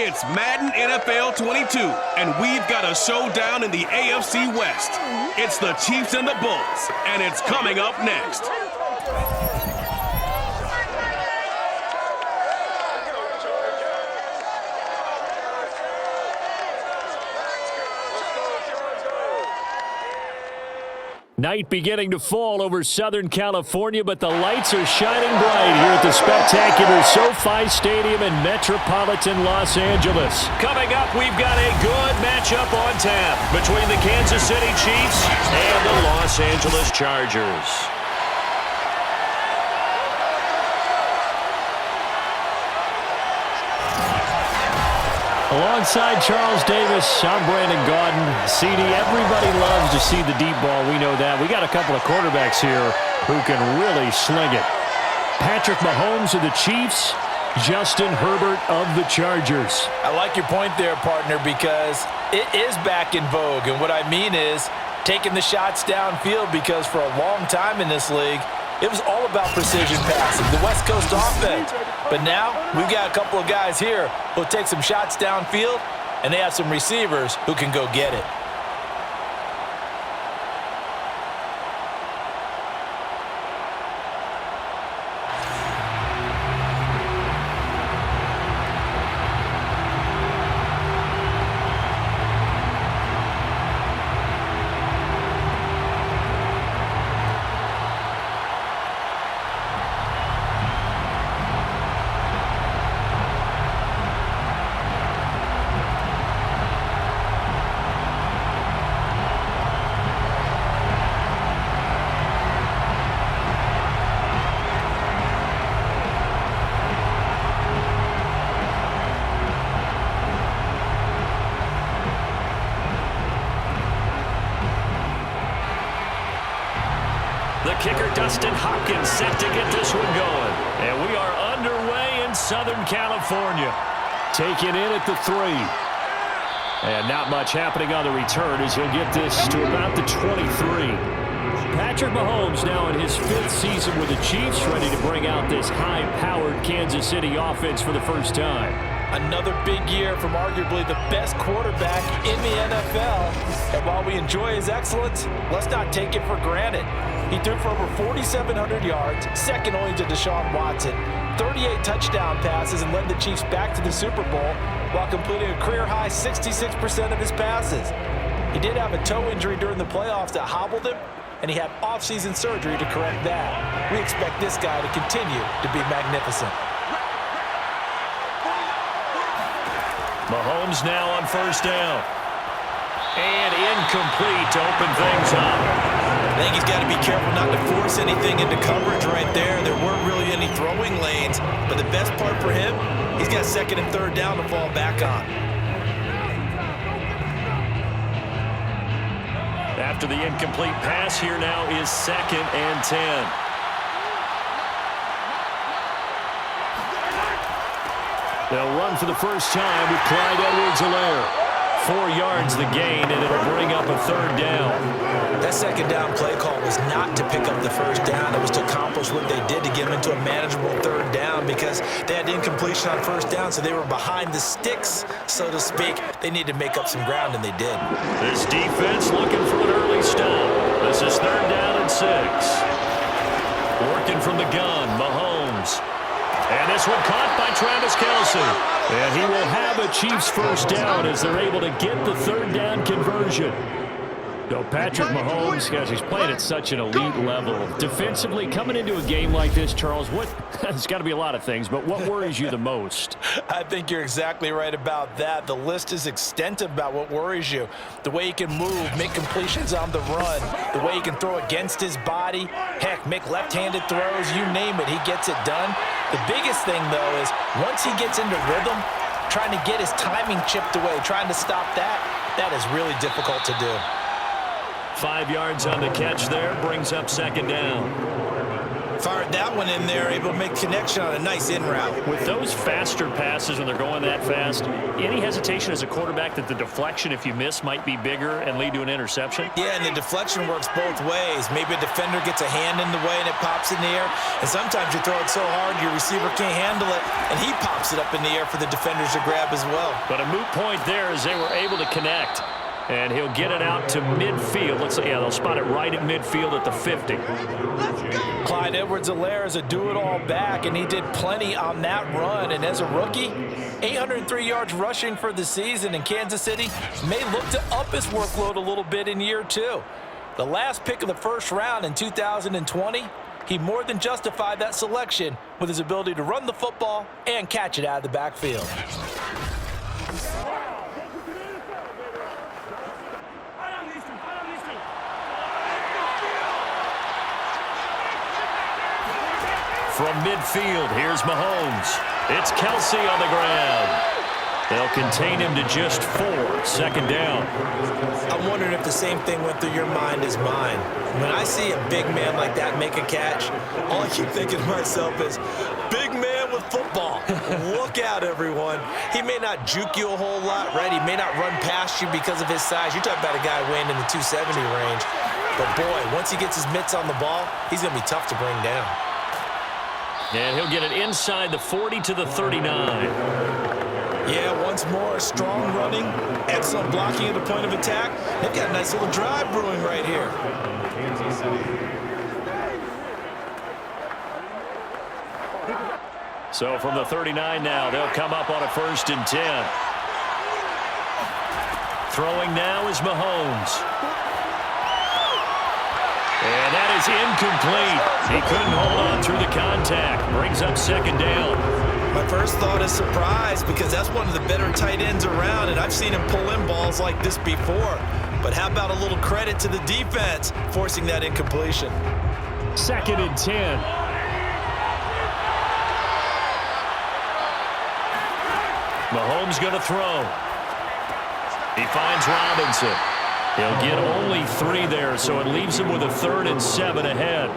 It's Madden NFL 22, and we've got a showdown in the AFC West. It's the Chiefs and the Bulls, and it's coming up next. Night beginning to fall over Southern California, but the lights are shining bright here at the spectacular SoFi Stadium in metropolitan Los Angeles. Coming up, we've got a good matchup on tap between the Kansas City Chiefs and the Los Angeles Chargers. Alongside Charles Davis, I'm Brandon Gaudin. CD, everybody loves to see the deep ball. We know that. We got a couple of quarterbacks here who can really sling it. Patrick Mahomes of the Chiefs, Justin Herbert of the Chargers. I like your point there, partner, because it is back in vogue. And what I mean is taking the shots downfield, because for a long time in this league, it was all about precision passing, the West Coast offense. But now we've got a couple of guys here who'll take some shots downfield, and they have some receivers who can go get it. The kicker, Dustin Hopkins, set to get this one going. And we are underway in Southern California. Taken in at the 3. And not much happening on the return as he'll get this to about the 23. Patrick Mahomes now in his 5th season with the Chiefs, ready to bring out this high-powered Kansas City offense for the first time. Another big year from arguably the best quarterback in the NFL. And while we enjoy his excellence, let's not take it for granted. He threw for over 4,700 yards, second only to Deshaun Watson, 38 touchdown passes, and led the Chiefs back to the Super Bowl while completing a career-high 66% of his passes. He did have a toe injury during the playoffs that hobbled him, and he had off-season surgery to correct that. We expect this guy to continue to be magnificent. Mahomes now on first down. And incomplete to open things up. I think he's got to be careful not to force anything into coverage right there. There weren't really any throwing lanes, but the best part for him, he's got second and third down to fall back on. After the incomplete pass, here now is 2nd and 10. They'll run for the first time with Clyde Edwards-Helaire. 4 yards the gain, and it'll bring up a third down. That second down play call was not to pick up the first down. It was to accomplish what they did to get them into a manageable third down, because they had incompletion on first down, so they were behind the sticks, so to speak. They needed to make up some ground, and they did. This defense looking for an early stop. This is 3rd down and 6. Working from the gun, Mahomes. And this one caught by Travis Kelce. And he will have a Chiefs first down as they're able to get the 3rd down conversion. So Patrick Mahomes, guys, he's playing at such an elite level. Defensively, coming into a game like this, Charles, there's got to be a lot of things, but what worries you the most? I think you're exactly right about that. The list is extensive about what worries you. The way he can move, make completions on the run, the way he can throw against his body, heck, make left-handed throws, you name it, he gets it done. The biggest thing, though, is once he gets into rhythm, trying to get his timing chipped away, trying to stop that is really difficult to do. 5 yards on the catch there, brings up 2nd down. If I were that one in there, able to make connection on a nice in route. With those faster passes when they're going that fast, any hesitation as a quarterback that the deflection, if you miss, might be bigger and lead to an interception? Yeah, and the deflection works both ways. Maybe a defender gets a hand in the way and it pops in the air, and sometimes you throw it so hard your receiver can't handle it, and he pops it up in the air for the defenders to grab as well. But a moot point there as they were able to connect. And he'll get it out to midfield. Looks like, yeah, they'll spot it right at midfield at the 50. Clyde Edwards-Helaire is a do-it-all back, and he did plenty on that run. And as a rookie, 803 yards rushing for the season, and Kansas City may look to up his workload a little bit in year two. The last pick of the first round in 2020, he more than justified that selection with his ability to run the football and catch it out of the backfield. From midfield, here's Mahomes. It's Kelsey on the ground. They'll contain him to just 4, second down. I'm wondering if the same thing went through your mind as mine. When I see a big man like that make a catch, all I keep thinking to myself is, big man with football. Look out, everyone. He may not juke you a whole lot, right? He may not run past you because of his size. You're talking about a guy weighing in the 270 range. But, boy, once he gets his mitts on the ball, he's going to be tough to bring down. And he'll get it inside the 40 to the 39. Yeah, once more, strong running, excellent blocking at the point of attack. They've got a nice little drive brewing right here. So from the 39 now, they'll come up on a 1st and 10. Throwing now is Mahomes. And that is incomplete. He couldn't hold on through the contact. Brings up second down. My first thought is surprise, because that's one of the better tight ends around, and I've seen him pull in balls like this before. But how about a little credit to the defense forcing that incompletion? 2nd and 10. Mahomes going to throw. He finds Robinson. He'll get only 3 there, so it leaves him with a 3rd and 7 ahead.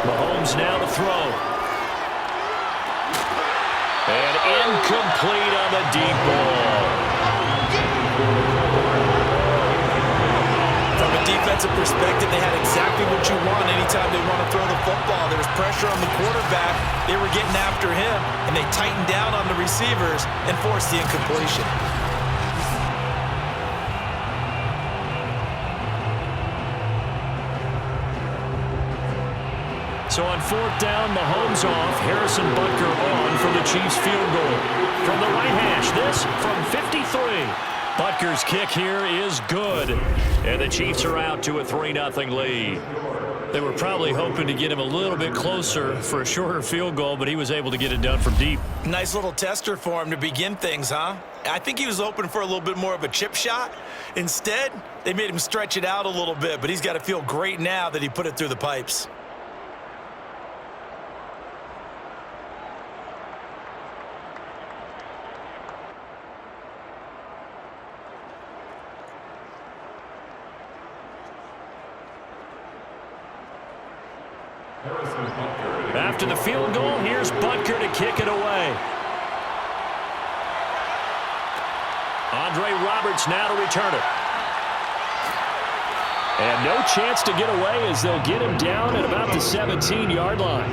Mahomes now to throw. And incomplete on the deep ball. From a defensive perspective, they had exactly what you want anytime they want to throw the football. There was pressure on the quarterback. They were getting after him, and they tightened down on the receivers and forced the incompletion. So on 4th down, Mahomes off, Harrison Butker on for the Chiefs field goal. From the right hash, this from 53. Butker's kick here is good. And the Chiefs are out to a 3-0 lead. They were probably hoping to get him a little bit closer for a shorter field goal, but he was able to get it done from deep. Nice little tester for him to begin things, huh? I think he was hoping for a little bit more of a chip shot. Instead, they made him stretch it out a little bit, but he's got to feel great now that he put it through the pipes. After the field goal, here's Butker to kick it away. Andre Roberts now to return it. And no chance to get away as they'll get him down at about the 17-yard line.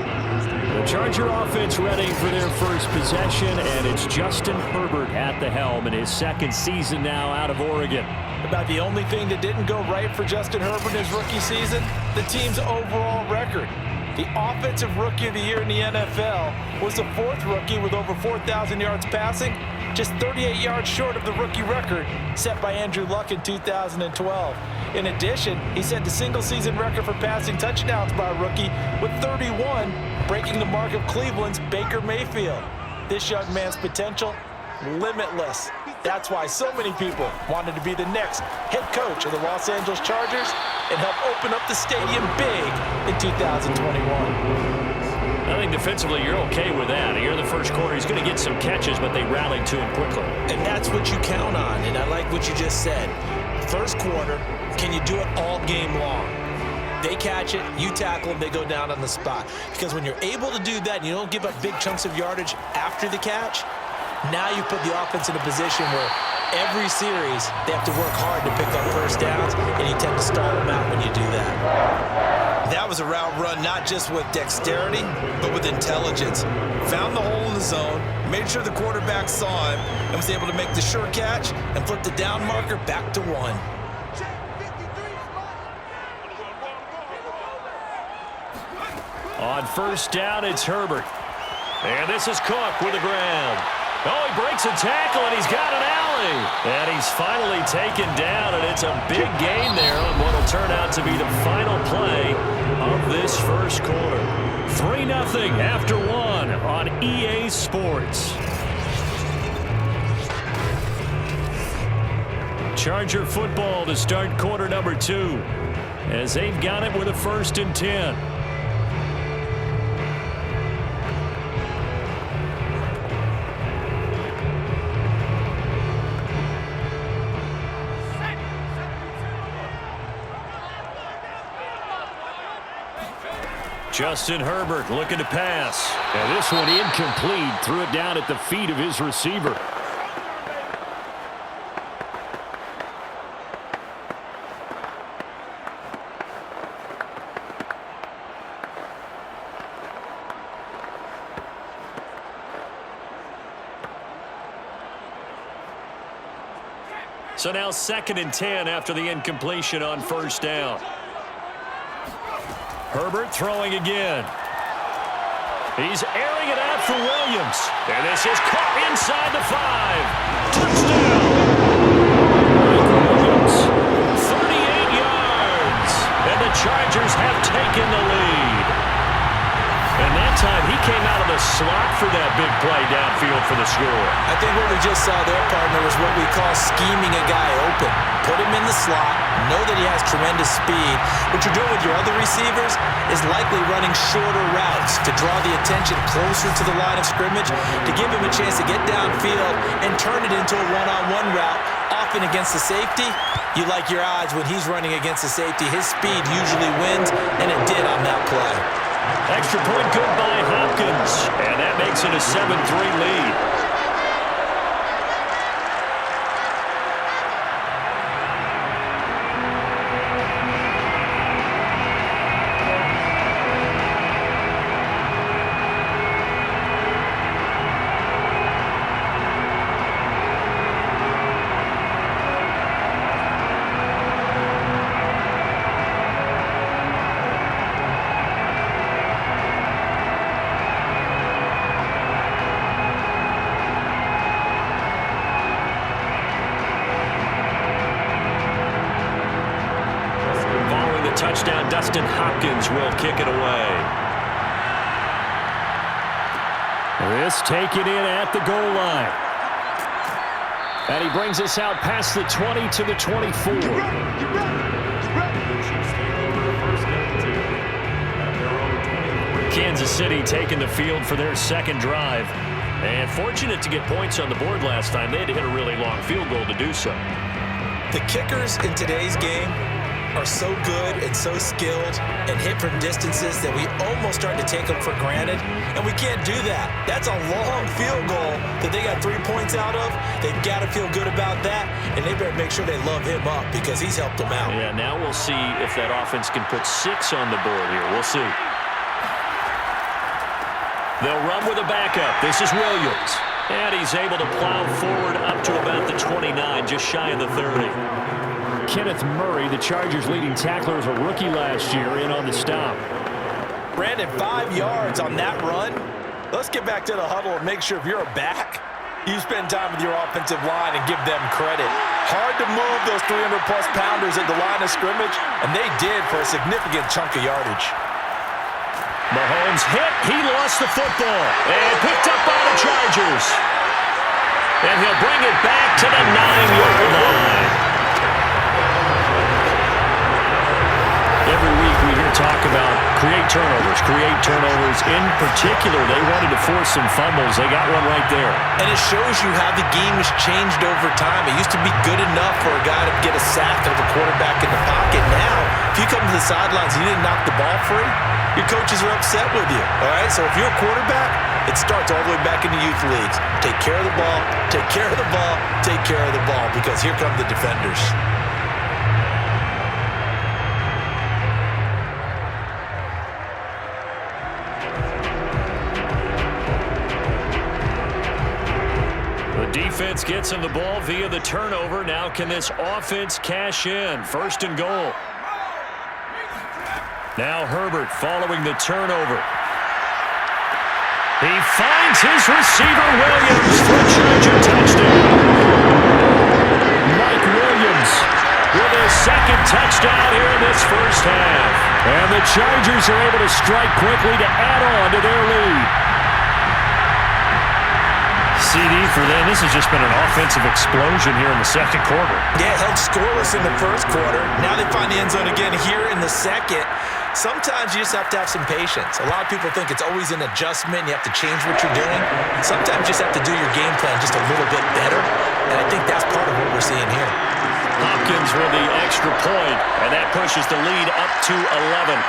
The Charger offense ready for their first possession, and it's Justin Herbert at the helm in his 2nd season now out of Oregon. About the only thing that didn't go right for Justin Herbert in his rookie season, the team's overall record. The offensive rookie of the year in the NFL was the 4th rookie with over 4,000 yards passing, just 38 yards short of the rookie record set by Andrew Luck in 2012. In addition, he set the single-season record for passing touchdowns by a rookie with 31, breaking the mark of Cleveland's Baker Mayfield. This young man's potential, limitless. That's why so many people wanted to be the next head coach of the Los Angeles Chargers and help open up the stadium big 2021. I think defensively you're okay with that. Here in the first quarter, he's going to get some catches, but they rallied to him quickly. And that's what you count on, and I like what you just said. First quarter, can you do it all game long? They catch it, you tackle them, they go down on the spot. Because when you're able to do that and you don't give up big chunks of yardage after the catch, now you put the offense in a position where every series they have to work hard to pick up first downs, and you tend to stall them out when you do that. That was a route run not just with dexterity, but with intelligence. Found the hole in the zone, made sure the quarterback saw him, and was able to make the sure catch and flip the down marker back to 1. On first down, it's Herbert. And this is Cook with the ground. Oh, he breaks a tackle, and he's got an alley. And he's finally taken down, and it's a big gain there on what will turn out to be the final play of this first quarter. 3-0 after 1 on EA Sports. Charger football to start quarter number 2, as they've got it with a 1st and 10. Justin Herbert looking to pass. And this one incomplete. Threw it down at the feet of his receiver. So now 2nd and 10 after the incompletion on first down. Herbert throwing again. He's airing it out for Williams. And this is caught inside the 5. Touchdown! Williams, 38 yards. And the Chargers have taken the lead. And that time he came out of the slot for that big play downfield for the score. I think what we just saw there, partner, was what we call scheming a guy open. Put him in the slot, know that he has tremendous speed. What you're doing with your other receivers is likely running shorter routes to draw the attention closer to the line of scrimmage, to give him a chance to get downfield and turn it into a one-on-one route, often against the safety. You like your odds when he's running against the safety. His speed usually wins, and it did on that play. Extra point good by Hopkins, and that makes it a 7-3 lead. Touchdown, Dustin Hopkins will kick it away. This taken in at the goal line. And he brings us out past the 20 to the 24. Kansas City taking the field for their second drive. And fortunate to get points on the board last time. They had to hit a really long field goal to do so. The kickers in today's game are so good and so skilled and hit from distances that we almost start to take them for granted, and we can't do that. That's a long field goal that they got 3 points out of. They've got to feel good about that, and they better make sure they love him up because he's helped them out. Yeah, now we'll see if that offense can put 6 on the board here. We'll see. They'll run with a backup. This is Williams. And he's able to plow forward up to about the 29, just shy of the 30. Kenneth Murray, the Chargers' leading tackler, was a rookie last year, in on the stop. Brandon, 5 yards on that run. Let's get back to the huddle and make sure if you're a back, you spend time with your offensive line and give them credit. Hard to move those 300-plus pounders at the line of scrimmage, and they did for a significant chunk of yardage. Mahomes hit. He lost the football. And picked up by the Chargers. And he'll bring it back to the 9-yard line. Every week we hear talk about create turnovers. In particular, they wanted to force some fumbles. They got one right there. And it shows you how the game has changed over time. It used to be good enough for a guy to get a sack of a quarterback in the pocket. Now, if you come to the sidelines and you didn't knock the ball free, your coaches are upset with you. All right? So if you're a quarterback, it starts all the way back in the youth leagues. Take care of the ball, take care of the ball, take care of the ball, because here come the defenders. Defense gets him the ball via the turnover. Now can this offense cash in? First and goal. Now Herbert following the turnover. He finds his receiver, Williams, for a Charger touchdown. Mike Williams with his second touchdown here in this first half. And the Chargers are able to strike quickly to add on to their lead. CD for them. This has just been an offensive explosion here in the second quarter. Yeah, held scoreless in the first quarter. Now they find the end zone again here in the second. Sometimes you just have to have some patience. A lot of people think it's always an adjustment. You have to change what you're doing. Sometimes you just have to do your game plan just a little bit better. And I think that's part of what we're seeing here. Hopkins with the extra point, and that pushes the lead up to 11.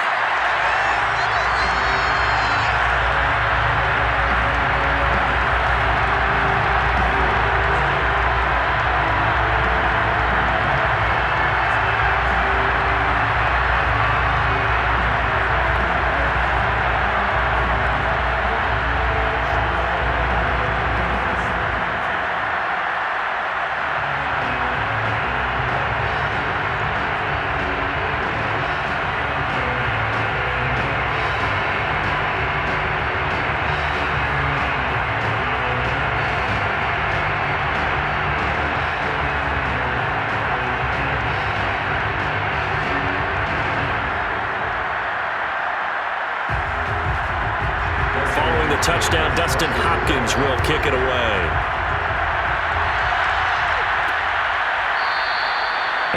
Touchdown, Dustin Hopkins will kick it away.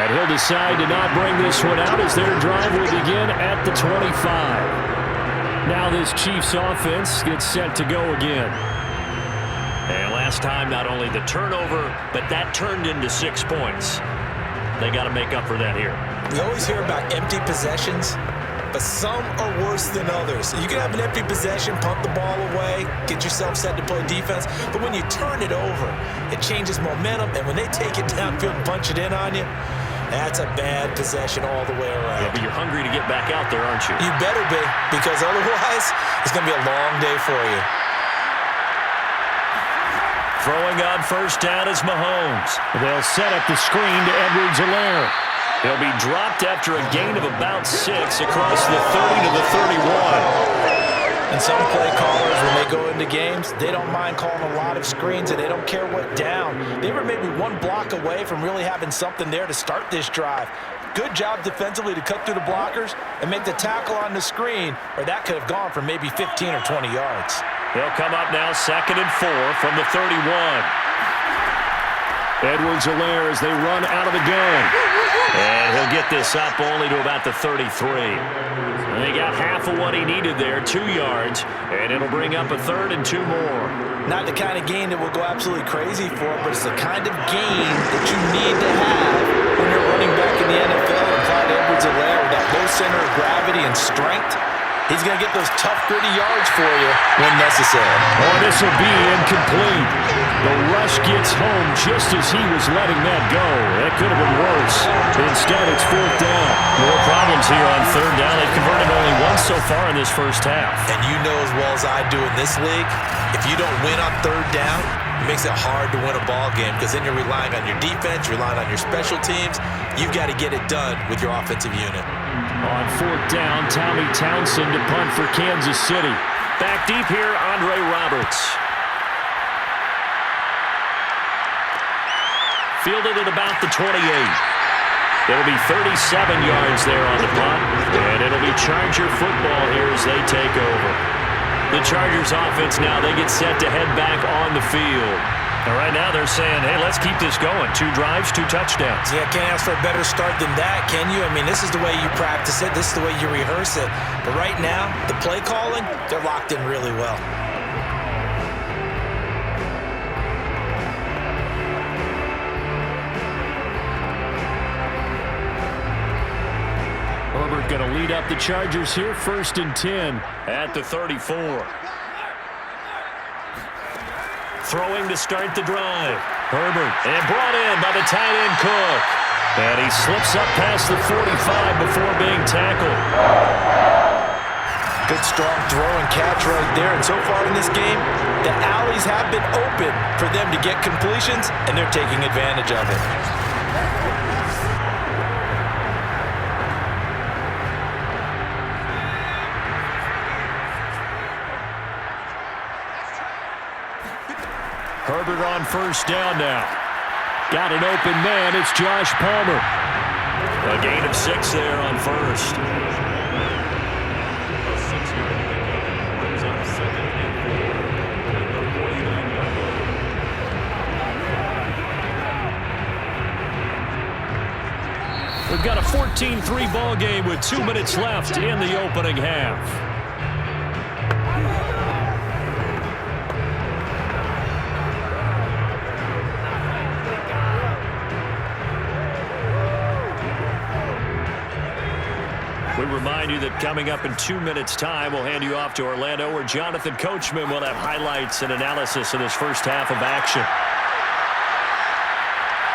And he'll decide to not bring this one out as their drive will begin at the 25. Now this Chiefs offense gets set to go again. And last time, not only the turnover, but that turned into 6 points. They got to make up for that here. We always hear about empty possessions, but some are worse than others. You can have an empty possession, punt the ball away, get yourself set to play defense, but when you turn it over, it changes momentum, and when they take it downfield and punch it in on you, that's a bad possession all the way around. Yeah, but you're hungry to get back out there, aren't you? You better be, because otherwise, it's going to be a long day for you. Throwing on first down is Mahomes. They'll set up the screen to Edwards-Helaire. He'll be dropped after a gain of about 6 across the 30 to the 31. And some play callers, when they go into games, they don't mind calling a lot of screens, and they don't care what down. They were maybe one block away from really having something there to start this drive. Good job defensively to cut through the blockers and make the tackle on the screen, or that could have gone for maybe 15 or 20 yards. They'll come up now 2nd and 4 from the 31. Edwards-Helaire as they run out of the gun. And he'll get this up only to about the 33. And they got half of what he needed there, 2 yards, and it'll bring up a 3rd and 2 more. Not the kind of gain that will go absolutely crazy for, but it's the kind of gain that you need to have when you're running back in the NFL. And Clyde Edwards-Helaire with that low center of gravity and strength, he's going to get those tough, gritty yards for you when necessary. Oh, this will be incomplete. The rush gets home just as he was letting that go. That could have been worse. Instead, it's 4th down. More problems here on 3rd down. They've converted only once so far in this first half. And you know as well as I do in this league, if you don't win on 3rd down, it makes it hard to win a ball game because then you're relying on your defense, you're relying on your special teams. You've got to get it done with your offensive unit. On 4th down, Tommy Townsend to punt for Kansas City. Back deep here, Andre Roberts. Fielded at about the 28. It'll be 37 yards there on the punt, and it'll be Charger football here as they take over. The Chargers offense now, they get set to head back on the field. And right now they're saying, hey, let's keep this going. 2 drives, 2 touchdowns. Yeah, can't ask for a better start than that, can you? I mean, this is the way you practice it. This is the way you rehearse it. But right now, the play calling, they're locked in really well. Herbert going to lead up the Chargers here, 1st and 10 at the 34. Throwing to start the drive. Herbert, and brought in by the tight end Cook. And he slips up past the 45 before being tackled. Good, strong throw and catch right there. And so far in this game, the alleys have been open for them to get completions, and they're taking advantage of it. Herbert on 1st down now. Got an open man. It's Josh Palmer. A gain of 6 there on 1st. We've got a 14-3 ball game with 2 minutes left in the opening half. We remind you that coming up in 2 minutes' time, we'll hand you off to Orlando, where Jonathan Coachman will have highlights and analysis of this first half of action.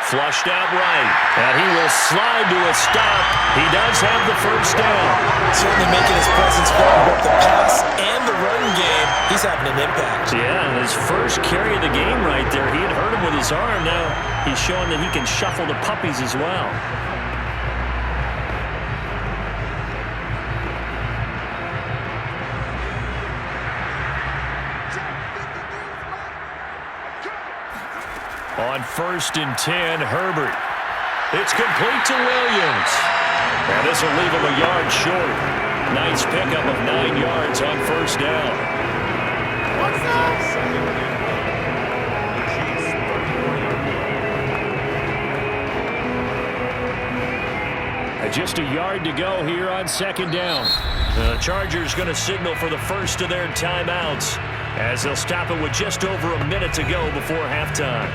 Flushed out right, and he will slide to a stop. He does have the 1st down. Certainly making his presence felt in both the pass and the run game. He's having an impact. Yeah, and his first carry of the game right there, he had hurt him with his arm. Now he's showing that he can shuffle the puppies as well. On 1st and 10, Herbert. It's complete to Williams. And this will leave him a yard short. Nice pickup of 9 yards on 1st down. What's that? Just a yard to go here on 2nd down. The Chargers going to signal for the first of their timeouts, as they'll stop it with just over a minute to go before halftime.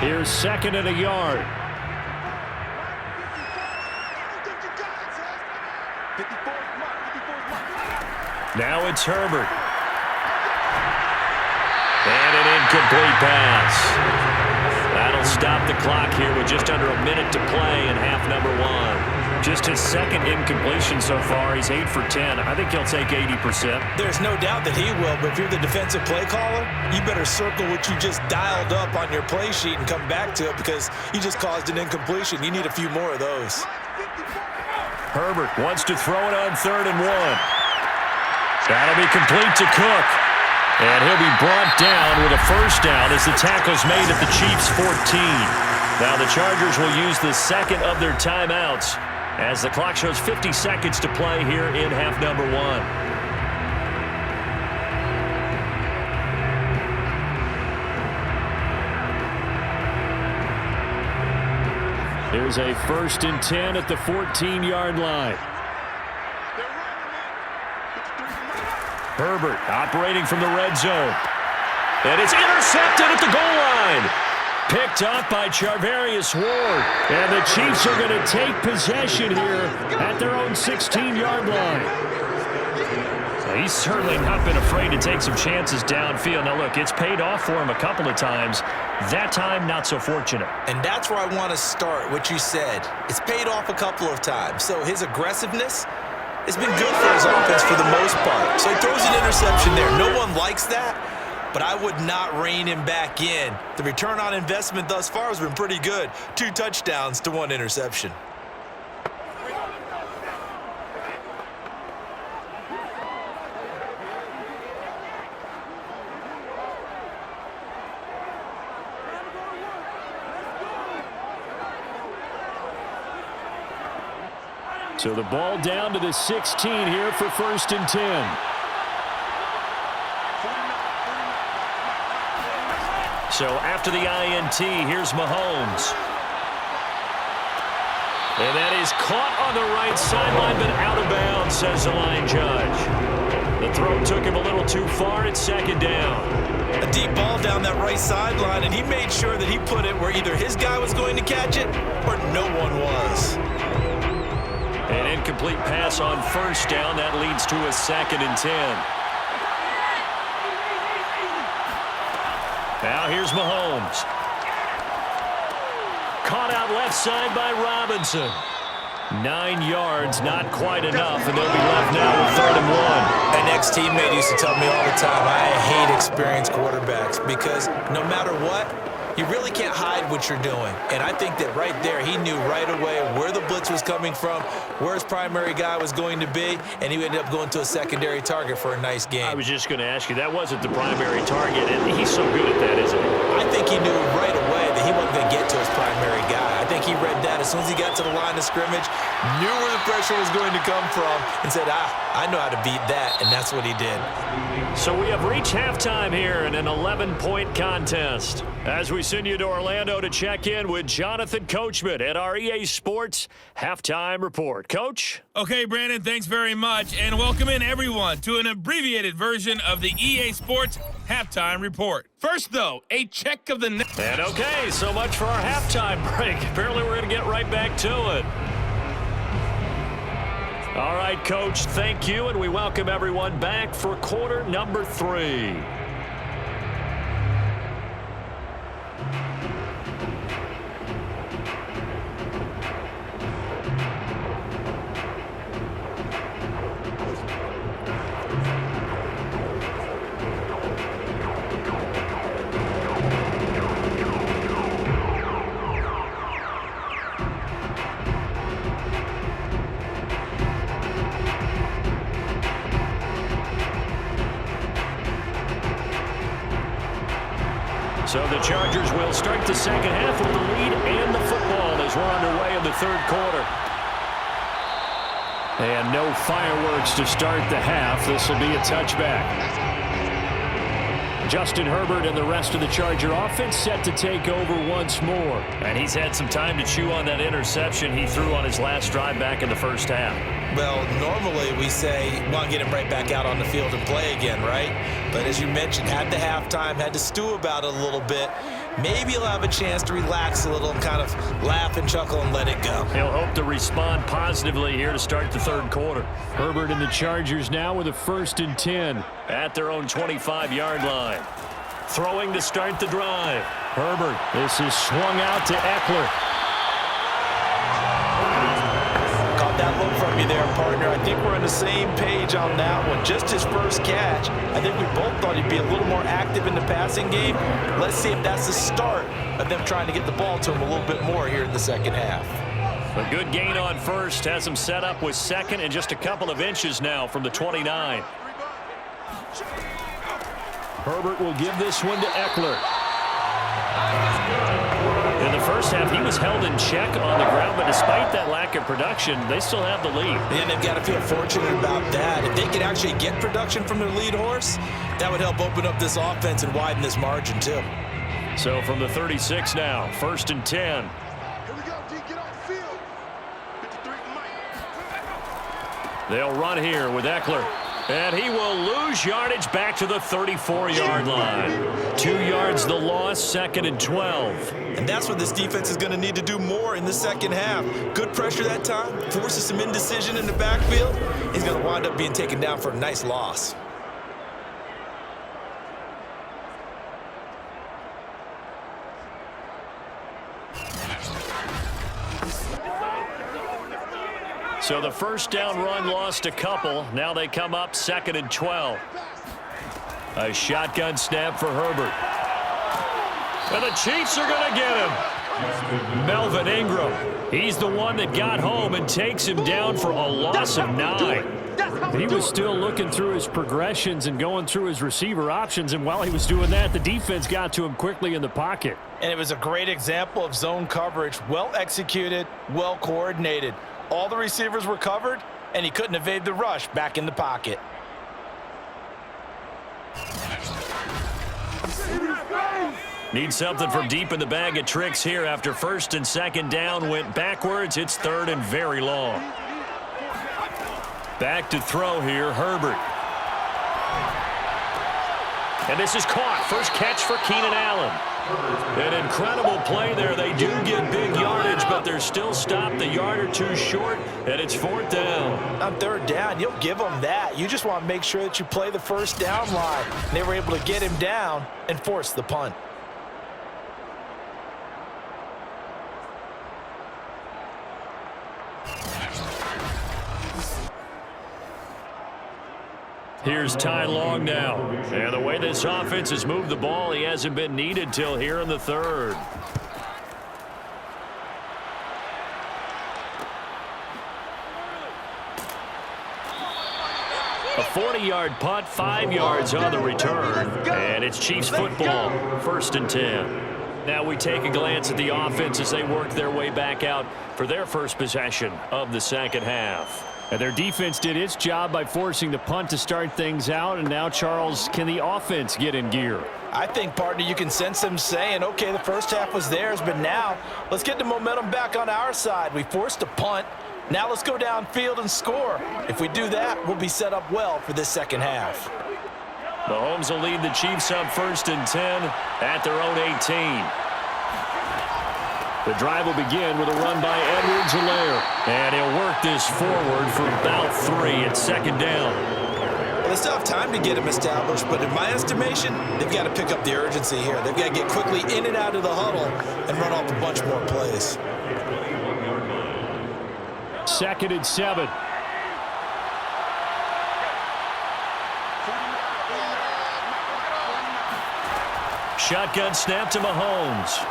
Here's 2nd and a yard. Now it's Herbert. And an incomplete pass. That'll stop the clock here with just under a minute to play in half number 1. Just his 2nd incompletion so far. He's 8 for 10. I think he'll take 80%. There's no doubt that he will, but if you're the defensive play caller, you better circle what you just dialed up on your play sheet and come back to it, because you just caused an incompletion. You need a few more of those. Herbert wants to throw it on 3rd and 1. That'll be complete to Cook. And he'll be brought down with a 1st down as the tackle's made at the Chiefs' 14. Now the Chargers will use the 2nd of their timeouts as the clock shows 50 seconds to play here in half number 1. Here's a 1st and 10 at the 14-yard line. Herbert operating from the red zone. And it's intercepted at the goal line. Picked up by Charvarius Ward. And the Chiefs are going to take possession here at their own 16-yard line. He's certainly not been afraid to take some chances downfield. Now, look, it's paid off for him a couple of times. That time, not so fortunate. And that's where I want to start, what you said. It's paid off a couple of times. So his aggressiveness has been good for his offense for the most part. So he throws an interception there. No one likes that, but I would not rein him back in. The return on investment thus far has been pretty good. 2 touchdowns to 1 interception. So the ball down to the 16 here for 1st and 10. So after the INT, here's Mahomes. And that is caught on the right sideline, but out of bounds, says the line judge. The throw took him a little too far. It's 2nd down. A deep ball down that right sideline, and he made sure that he put it where either his guy was going to catch it or no one was. An incomplete pass on 1st down. That leads to a 2nd and 10. Now here's Mahomes. Caught out left side by Robinson. 9 yards, not quite enough, and they'll be left now with 3rd and 1. An ex-teammate used to tell me all the time, I hate experienced quarterbacks because no matter what, you really can't hide what you're doing. And I think that right there, he knew right away where the blitz was coming from, where his primary guy was going to be, and he ended up going to a secondary target for a nice game. I was just going to ask you, that wasn't the primary target, and he's so good at that, isn't he? I think he knew right away that he wasn't going to get to his primary guy. I think he read that as soon as he got to the line of scrimmage, knew where the pressure was going to come from, and said, I know how to beat that, and that's what he did. So we have reached halftime here in an 11-point contest. As we send you to Orlando to check in with Jonathan Coachman at our EA Sports Halftime Report. Coach? Okay, Brandon, thanks very much, and welcome in everyone to an abbreviated version of the EA Sports Halftime Report. First, though, a check of the... And okay, so much for our halftime break. Apparently we're going to get right back to it. All right, Coach, thank you, and we welcome everyone back for quarter number 3. So the Chargers will start the second half with the lead and the football as we're underway in the 3rd quarter. And no fireworks to start the half. This will be a touchback. Justin Herbert and the rest of the Charger offense set to take over once more. And he's had some time to chew on that interception he threw on his last drive back in the 1st half. Well, normally we say, well, get him right back out on the field and play again, right? But as you mentioned, had the halftime, had to stew about it a little bit. Maybe he'll have a chance to relax a little and kind of laugh and chuckle and let it go. He'll hope to respond positively here to start the 3rd quarter. Herbert and the Chargers now with a 1st and 10 at their own 25-yard line. Throwing to start the drive. Herbert, this is swung out to Eckler. That look from you there, partner. I think we're on the same page on that one. Just his first catch. I think we both thought he'd be a little more active in the passing game. Let's see if that's the start of them trying to get the ball to him a little bit more here in the second half. A good gain on 1st. Has him set up with 2nd and just a couple of inches now from the 29. Herbert will give this one to Eckler. In the 1st half, he was held in check on the ground, but despite that lack of production, they still have the lead. And they've got to feel fortunate about that. If they could actually get production from their lead horse, that would help open up this offense and widen this margin, too. So from the 36 now, 1st and 10. Here we go, D, get off the field. 53 Mike. They'll run here with Eckler. And he will lose yardage back to the 34-yard line. 2 yards the loss, 2nd and 12. And that's what this defense is going to need to do more in the second half. Good pressure that time, forces some indecision in the backfield. He's going to wind up being taken down for a nice loss. So the 1st down run lost a couple. Now they come up 2nd and 12. A shotgun snap for Herbert. And the Chiefs are going to get him. Melvin Ingram. He's the one that got home and takes him down for a loss of 9. He was still looking through his progressions and going through his receiver options, and while he was doing that, the defense got to him quickly in the pocket. And it was a great example of zone coverage. Well executed, well coordinated. All the receivers were covered, and he couldn't evade the rush back in the pocket. Need something from deep in the bag of tricks here after first and second down went backwards. It's third and very long. Back to throw here, Herbert. And this is caught. First catch for Keenan Allen. An incredible play there. They do get big yardage, but they're still stopped a yard or two short, and it's fourth down. On third down, you'll give them that. You just want to make sure that you play the first down line. They were able to get him down and force the punt. Here's Ty Long now. And the way this offense has moved the ball, he hasn't been needed till here in the third. A 40-yard punt, 5 yards on the return. And it's Chiefs football, first and 10. Now we take a glance at the offense as they work their way back out for their first possession of the second half. And their defense did its job by forcing the punt to start things out. And now, Charles, can the offense get in gear? I think, partner, you can sense them saying, okay, the first half was theirs, but now let's get the momentum back on our side. We forced a punt. Now let's go downfield and score. If we do that, we'll be set up well for this second half. Mahomes will lead the Chiefs up first and 10 at their own 18. The drive will begin with a run by Edwards-Helaire. And he'll work this forward for about 3 at second down. Well, they still have time to get him established, but in my estimation, they've got to pick up the urgency here. They've got to get quickly in and out of the huddle and run off a bunch more plays. Second and 7. Shotgun snap to Mahomes.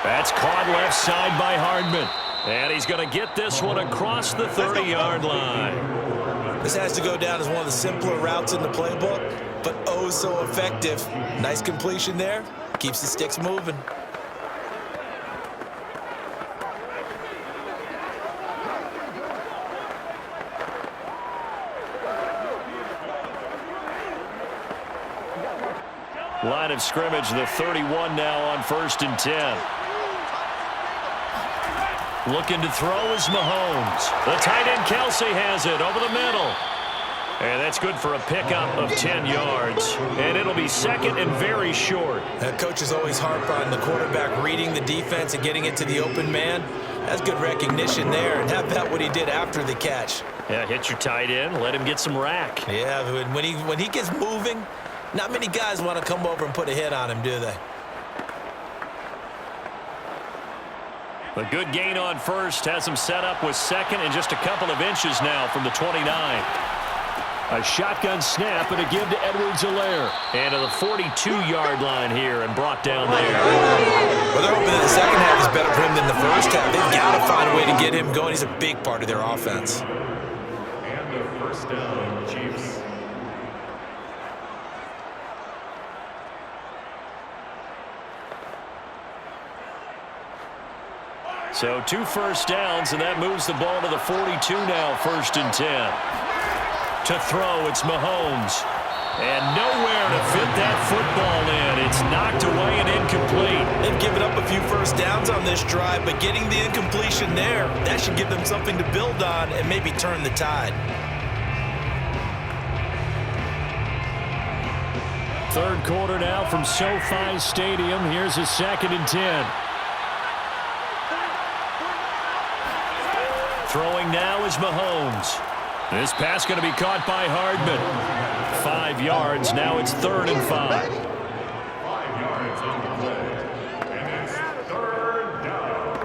That's caught left side by Hardman. And he's going to get this one across the 30-yard line. This has to go down as one of the simpler routes in the playbook, but oh so effective. Nice completion there. Keeps the sticks moving. Line of scrimmage, the 31 now on first and 10. Looking to throw is Mahomes. The tight end Kelsey has it over the middle. And that's good for a pickup of 10 yards. And it'll be second and very short. Coaches always harp on the quarterback reading the defense and getting it to the open man. That's good recognition there. And how about what he did after the catch? Yeah, hit your tight end, let him get some rack. Yeah, when he gets moving, not many guys want to come over and put a hit on him, do they? A good gain on first has him set up with second and just a couple of inches now from the 29. A shotgun snap and a give to Edwards-Helaire. And to the 42-yard line here and brought down there. Well, they're hoping that the second half is better for him than the first half. They've got to find a way to get him going. He's a big part of their offense. And the first down, Chiefs. So 2 first downs, and that moves the ball to the 42 now, first and 10. To throw, it's Mahomes. And nowhere to fit that football in. It's knocked away and incomplete. They've given up a few first downs on this drive, but getting the incompletion there, that should give them something to build on and maybe turn the tide. Third quarter now from SoFi Stadium. Here's a second and 10. Throwing now is Mahomes. This pass going to be caught by Hardman. 5 yards. Now it's third and 5. 5 yards on the play. And it's third down.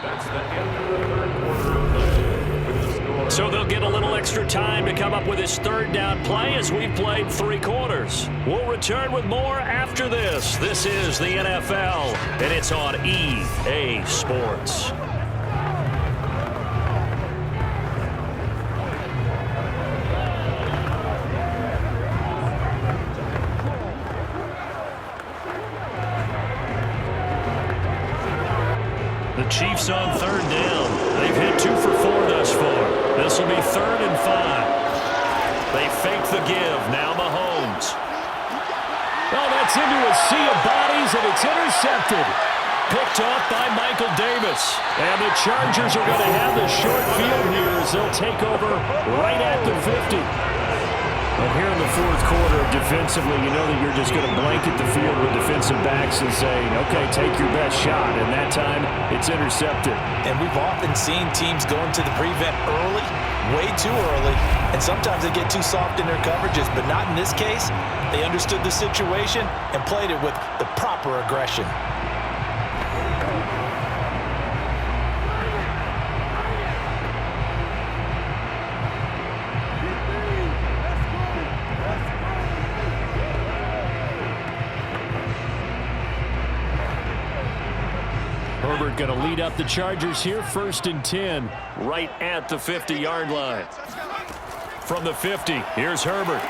That's the end of the third quarter of play with the score. So they'll get a little extra time to come up with his third down play as we've played 3 quarters. We'll return with more after this. This is the NFL, and it's on EA Sports. The Chiefs on third down. They've hit 2 for 4 thus far. This will be 3rd and 5. They fake the give. Now Mahomes. Oh, that's into a sea of bodies, and it's intercepted. Picked off by Michael Davis. And the Chargers are going to have the short field here as they'll take over right at the 50. And here in the fourth quarter, defensively, you know that you're just going to blanket the field with defensive backs and say, okay, take your best shot. And that time, it's intercepted. And we've often seen teams go into the prevent early, way too early, and sometimes they get too soft in their coverages, but not in this case. They understood the situation and played it with the proper aggression. Herbert going to lead up the Chargers here, 1st and 10. Right at the 50-yard line. From the 50, here's Herbert.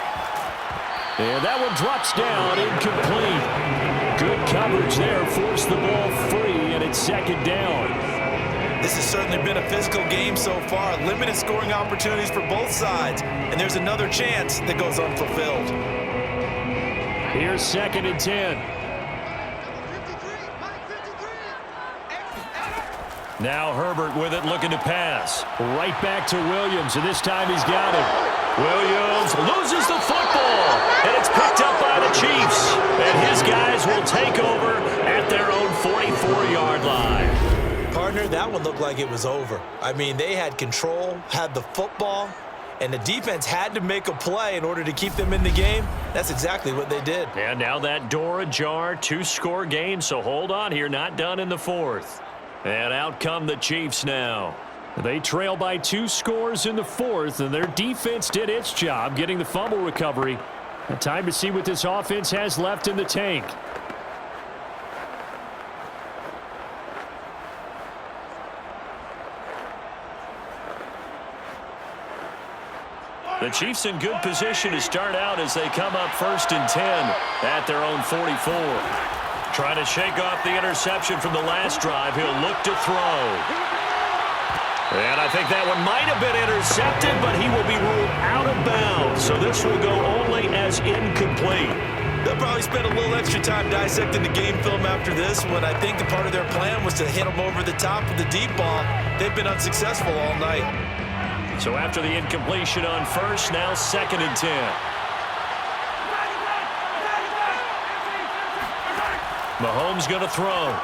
And that one drops down, incomplete. Good coverage there, forced the ball free, and it's 2nd down. This has certainly been a physical game so far. Limited scoring opportunities for both sides, and there's another chance that goes unfulfilled. Here's 2nd and 10. Now Herbert with it, looking to pass. Right back to Williams, and this time he's got it. Williams loses the football, and it's picked up by the Chiefs. And his guys will take over at their own 44-yard line. Partner, that one looked like it was over. I mean, they had control, had the football, and the defense had to make a play in order to keep them in the game. That's exactly what they did. And now that door ajar, 2-score game, so hold on here, not done in the 4th. And out come the Chiefs now. They trail by 2 scores in the 4th, and their defense did its job getting the fumble recovery. A time to see what this offense has left in the tank. The Chiefs in good position to start out as they come up 1st and 10 at their own 44. Trying to shake off the interception from the last drive. He'll look to throw. And I think that one might have been intercepted, but he will be ruled out of bounds. So this will go only as incomplete. They'll probably spend a little extra time dissecting the game film after this one. I think the part of their plan was to hit them over the top of the deep ball. They've been unsuccessful all night. So after the incompletion on 1st, now 2nd and 10. Mahomes going to throw.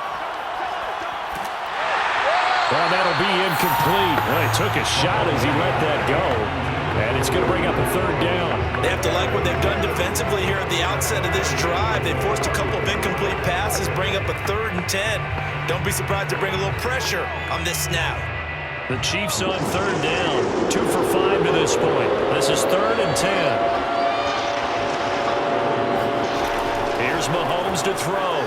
Well, that'll be incomplete. Well, he took a shot as he let that go. And it's going to bring up a 3rd down. They have to like what they've done defensively here at the outset of this drive. They forced a couple of incomplete passes, bring up a 3rd and 10. Don't be surprised to bring a little pressure on this snap. The Chiefs on 3rd down. 2 for 5 to this point. This is 3rd and 10. Here's Mahomes to throw.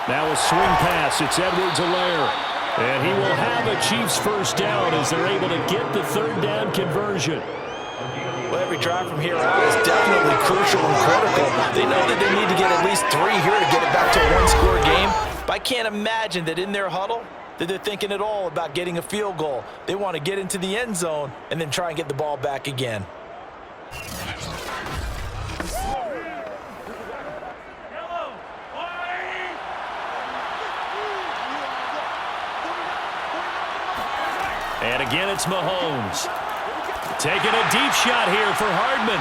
Now a swing pass. It's Edwards-Helaire. And he will have a Chiefs 1st down as they're able to get the 3rd down conversion. Well, every drive from here out is definitely crucial and critical. They know that they need to get at least 3 here to get it back to a 1-score game. But I can't imagine that in their huddle that they're thinking at all about getting a field goal. They want to get into the end zone and then try and get the ball back again. And again, it's Mahomes. Taking a deep shot here for Hardman.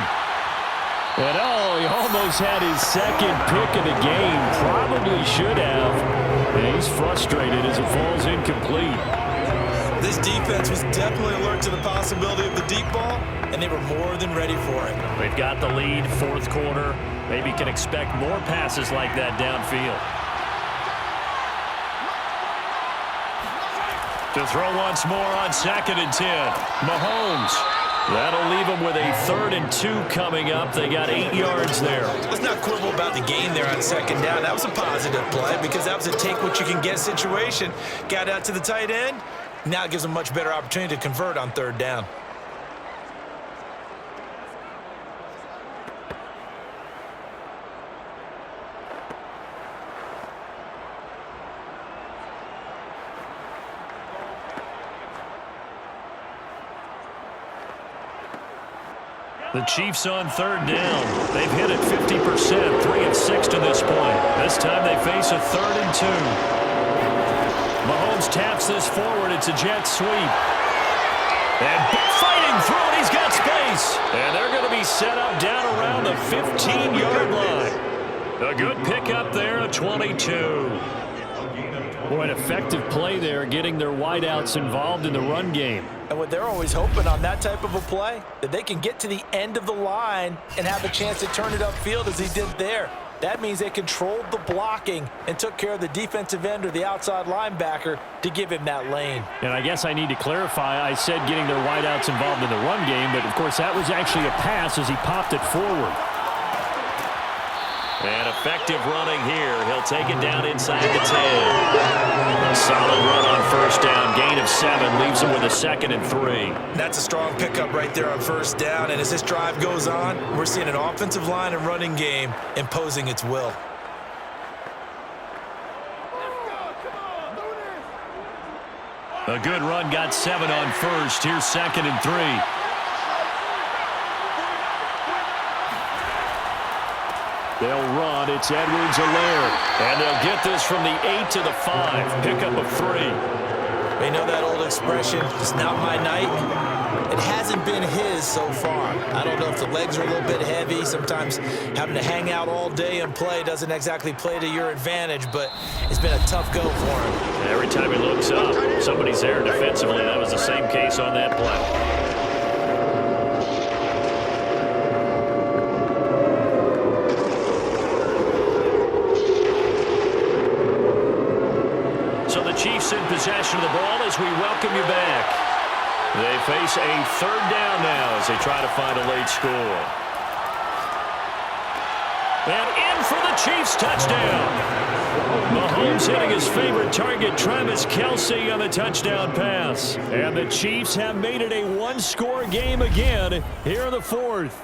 And oh, he almost had his 2nd pick of the game. Probably should have. And he's frustrated as it falls incomplete. This defense was definitely alert to the possibility of the deep ball, and they were more than ready for it. They've got the lead, 4th quarter. Maybe can expect more passes like that downfield. To throw once more on 2nd and 10. Mahomes. That'll leave them with a 3rd and 2 coming up. They got 8 yards there. Let's not quibble about the gain there on 2nd down. That was a positive play because that was a take-what-you-can-get situation. Got out to the tight end. Now it gives them a much better opportunity to convert on 3rd down. The Chiefs on third down. They've hit it 50%, 3 of 6 to this point. This time they face a 3rd and 2. Mahomes taps this forward. It's a jet sweep. And fighting through it. He's got space. And they're going to be set up down around the 15-yard line. A good pickup there, a 22. Boy, an effective play there, getting their wideouts involved in the run game. And what they're always hoping on that type of a play, that they can get to the end of the line and have a chance to turn it upfield as he did there. That means they controlled the blocking and took care of the defensive end or the outside linebacker to give him that lane. And I guess I need to clarify, I said getting their wideouts involved in the run game, but of course that was actually a pass as he popped it forward. And effective running here. He'll take it down inside the 10. A solid run on first down. Gain of 7 leaves him with a 2nd and 3. That's a strong pickup right there on first down. And as this drive goes on, we're seeing an offensive line and running game imposing its will. A good run got 7 on first. Here's 2nd and 3. They'll run. It's Edwards-Helaire. And they'll get this from the 8 to the 5. Pickup of 3. You know that old expression, it's not my night? It hasn't been his so far. I don't know if the legs are a little bit heavy. Sometimes having to hang out all day and play doesn't exactly play to your advantage, but it's been a tough go for him. Every time he looks up, somebody's there defensively. That was the same case on that play. Chiefs in possession of the ball as we welcome you back. They face a 3rd down now as they try to find a late score. And in for the Chiefs touchdown. Mahomes hitting his favorite target, Travis Kelce, on the touchdown pass. And the Chiefs have made it a 1-score game again here in the 4th.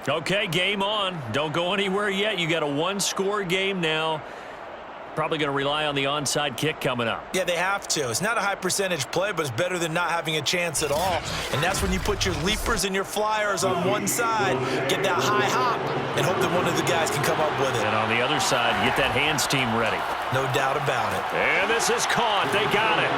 Okay, game on. Don't go anywhere yet. You got a 1-score game now. Probably going to rely on the onside kick coming up. Yeah, they have to. It's not a high percentage play, but it's better than not having a chance at all. And that's when you put your leapers and your flyers on one side, get that high hop, and hope that one of the guys can come up with it. And on the other side, get that hands team ready. No doubt about it. And this is caught. They got it.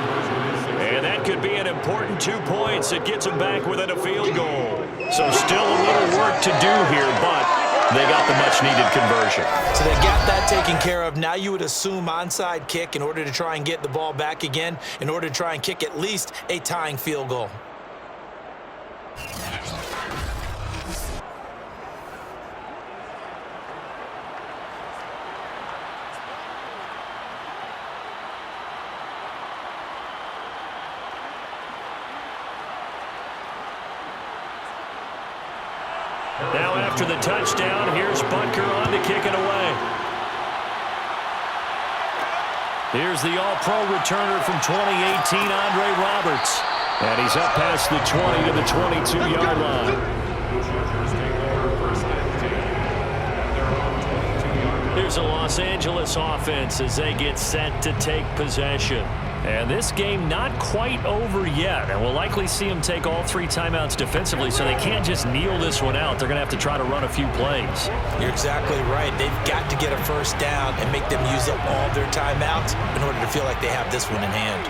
And that could be an important 2 points. It gets them back within a field goal. So still a little work to do here, but they got the much-needed conversion. So they got that taken care of. Now you would assume onside kick in order to try and get the ball back again, in order to try and kick at least a tying field goal. Now after the touchdown, here's Butker on to kick it away. Here's the all-pro returner from 2018, Andre Roberts. And he's up past the 20 to the 22-yard line. Here's a Los Angeles offense as they get set to take possession. And this game not quite over yet. And we'll likely see them take all 3 timeouts defensively, so they can't just kneel this one out. They're going to have to try to run a few plays. You're exactly right. They've got to get a first down and make them use up all their timeouts in order to feel like they have this one in hand.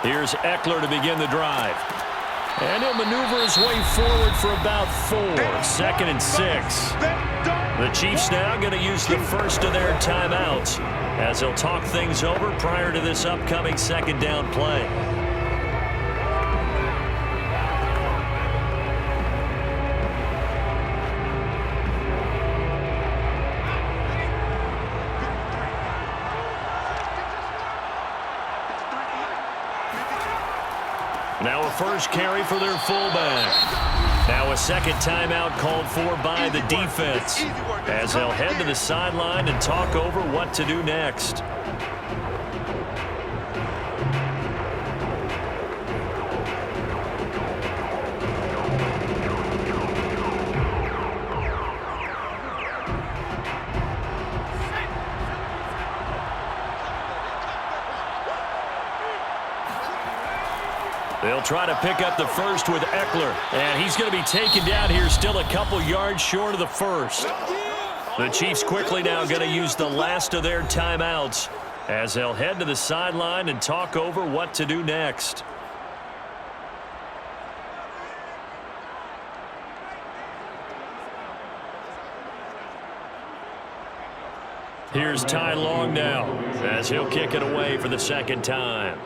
Here's Eckler to begin the drive. And he'll maneuver his way forward for about 4. 2nd and 6. The Chiefs now going to use the first of their timeouts as they'll talk things over prior to this upcoming 2nd down play. Now a first carry for their fullback. Now a second timeout called for by the defense as they'll head to the sideline and talk over what to do next. They'll try to pick up the first with Eckler, and he's going to be taken down here still a couple yards short of the first. The Chiefs quickly now going to use the last of their timeouts as they'll head to the sideline and talk over what to do next. Here's Ty Long now as he'll kick it away for the second time.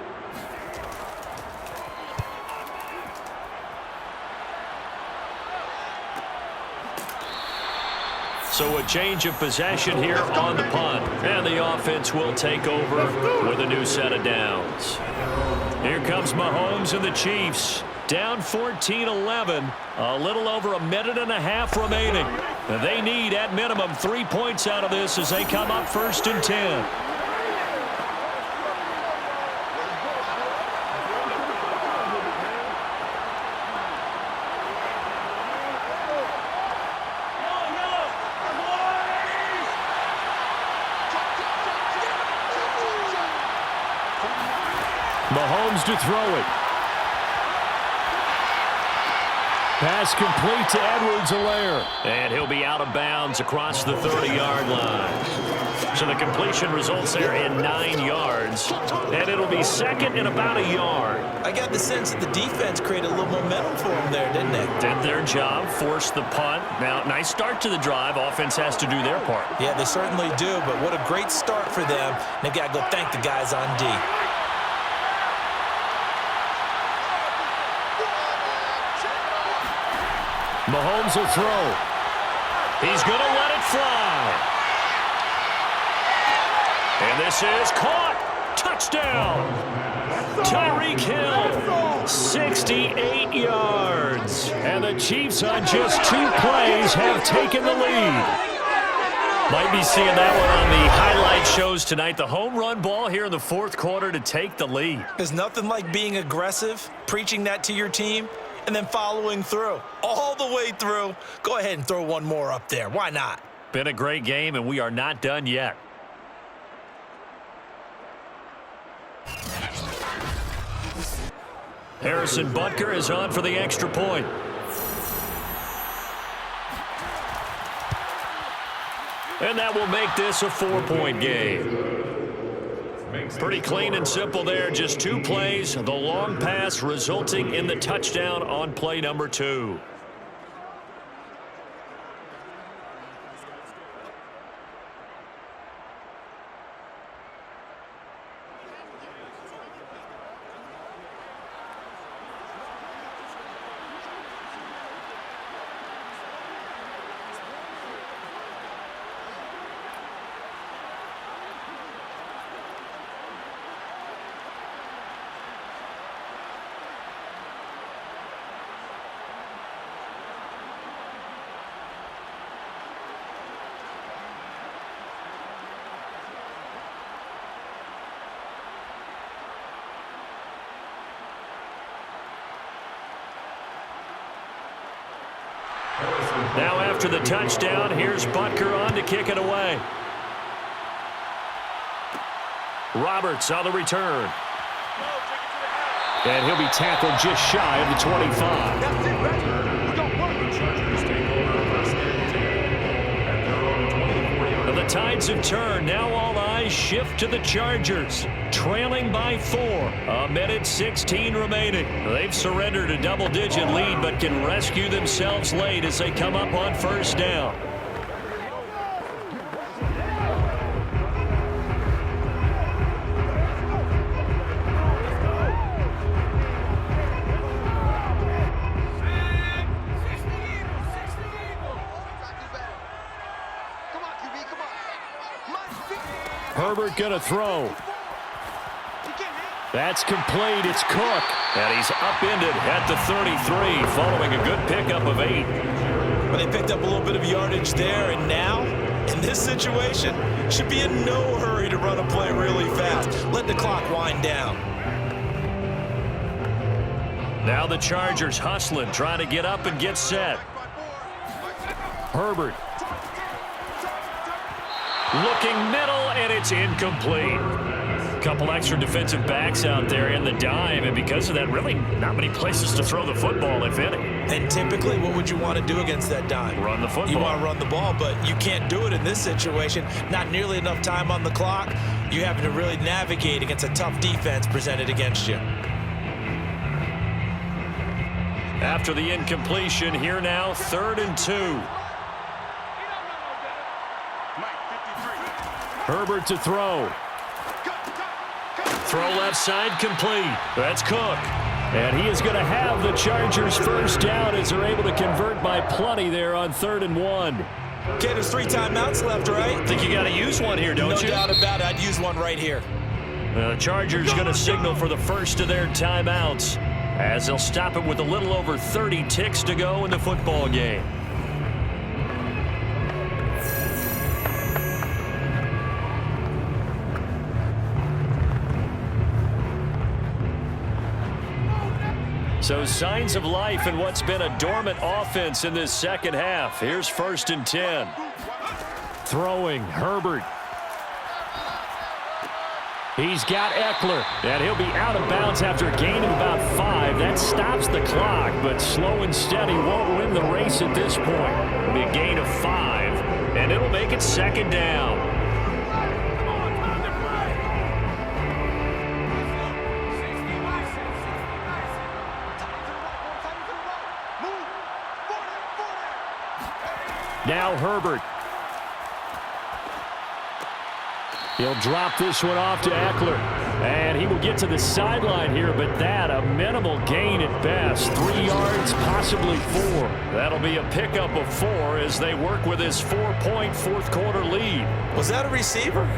So a change of possession here on the punt. And the offense will take over with a new set of downs. Here comes Mahomes and the Chiefs. Down 14-11. A little over a minute and a half remaining. They need, at minimum, 3 points out of this as they come up 1st and 10. Mahomes to throw it. Pass complete to Edwards-Helaire. And he'll be out of bounds across the 30-yard line. So the completion results there in 9 yards. And it'll be second and about a yard. I got the sense that the defense created a little momentum for them there, didn't they? Did their job, forced the punt. Now, nice start to the drive. Offense has to do their part. Yeah, they certainly do, but what a great start for them. And they got to go thank the guys on D. Mahomes will throw. He's going to let it fly. And this is caught. Touchdown. Tyreek Hill, 68 yards. And the Chiefs on just 2 plays have taken the lead. Might be seeing that one on the highlight shows tonight. The home run ball here in the 4th quarter to take the lead. There's nothing like being aggressive, preaching that to your team, and then following through. All the way through. Go ahead and throw one more up there. Why not? Been a great game, and we are not done yet. Harrison Butker is on for the extra point. And that will make this a 4-point game. Pretty clean and simple there. Just 2 plays. The long pass resulting in the touchdown on play number 2. Now after the touchdown, here's Butker on to kick it away. Roberts on the return. And he'll be tackled just shy of the 25. The Chargers take over 1st and 10 at their own 24-yard. The tides have turned. Now all eyes shift to the Chargers, trailing by 4. A minute 16 remaining. They've surrendered a double-digit lead, but can rescue themselves late as they come up on 1st down. Herbert gonna throw. That's complete. It's Cook. And he's upended at the 33 following a good pickup of 8. Well, they picked up a little bit of yardage there, and now, in this situation, should be in no hurry to run a play really fast. Let the clock wind down. Now the Chargers hustling, trying to get up and get set. Herbert. Looking middle, and it's incomplete. couple extra defensive backs out there in the dime, and because of that, really not many places to throw the football, if any. And typically, what would you want to do against that dime? Run the football. You want to run the ball, but you can't do it in this situation. Not nearly enough time on the clock. You're having to really navigate against a tough defense presented against you. After the incompletion, here now, 3rd and 2. Herbert to throw. Throw left side complete. That's Cook. And he is going to have the Chargers first down as they're able to convert by plenty there on 3rd and 1. Okay, there's 3 timeouts left, right? I think you got to use one here, don't you? No doubt about it. I'd use one right here. The Chargers going to signal for the first of their timeouts as they'll stop it with a little over 30 ticks to go in the football game. So signs of life in what's been a dormant offense in this second half. Here's 1st and 10. Throwing, Herbert. He's got Eckler, and he'll be out of bounds after a gain of about 5. That stops the clock, but slow and steady won't win the race at this point. It'll be a gain of 5, and it'll make it 2nd down. Now Herbert. He'll drop this one off to Eckler. And he will get to the sideline here, but that a minimal gain at best. 3 yards, possibly 4. That'll be a pickup of 4 as they work with his 4-point fourth-quarter lead. Was that a receiver?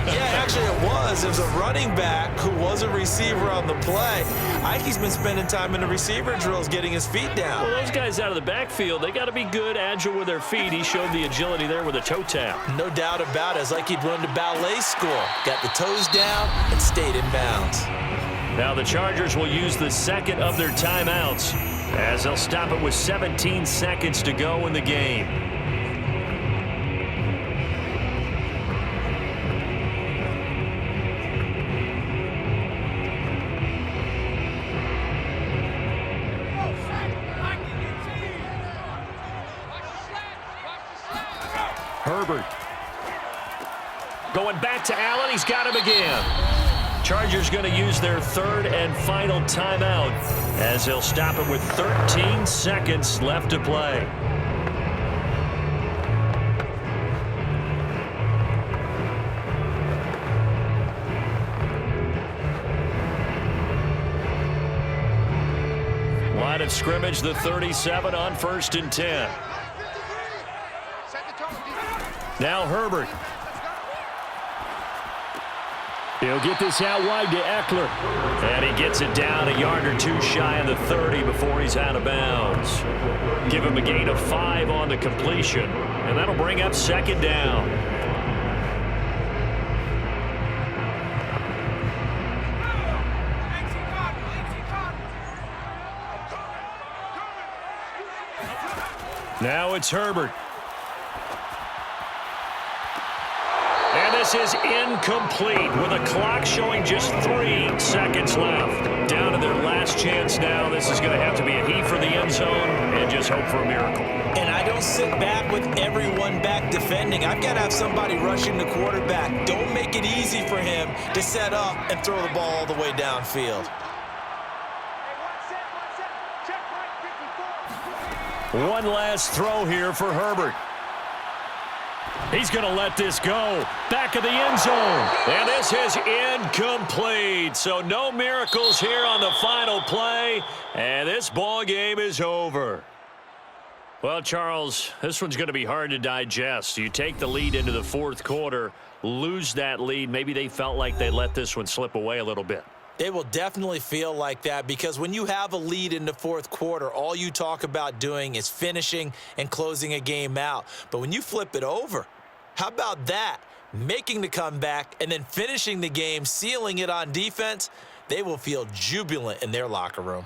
Yeah, actually it was. It was a running back who was a receiver on the play. Ike's been spending time in the receiver drills getting his feet down. Well, those guys out of the backfield, they got to be good, agile with their feet. He showed the agility there with a toe tap. No doubt about it. It's like he'd run to ballet school. Got the toes down and stayed in bounds. Now the Chargers will use the second of their timeouts as they'll stop it with 17 seconds to go in the game. Herbert. Going back to Allen. He's got him again. Chargers going to use their 3rd and final timeout as they'll stop it with 13 seconds left to play. Line of scrimmage, the 37 on 1st and 10. Now Herbert. He'll get this out wide to Eckler. And he gets it down a yard or 2 shy of the 30 before he's out of bounds. Give him a gain of 5 on the completion. And that'll bring up 2nd down. Now it's Herbert. And this is incomplete with a clock showing just 3 seconds left. Down to their last chance now. This is going to have to be a heave for the end zone and just hope for a miracle. And I don't sit back with everyone back defending. I've got to have somebody rushing the quarterback. Don't make it easy for him to set up and throw the ball all the way downfield. One last throw here for Herbert. He's going to let this go. Back of the end zone. And this is incomplete. So no miracles here on the final play. And this ball game is over. Well, Charles, this one's going to be hard to digest. You take the lead into the 4th quarter, lose that lead. Maybe they felt like they let this one slip away a little bit. They will definitely feel like that because when you have a lead in the 4th quarter, all you talk about doing is finishing and closing a game out. But when you flip it over, how about that? Making the comeback and then finishing the game, sealing it on defense, they will feel jubilant in their locker room.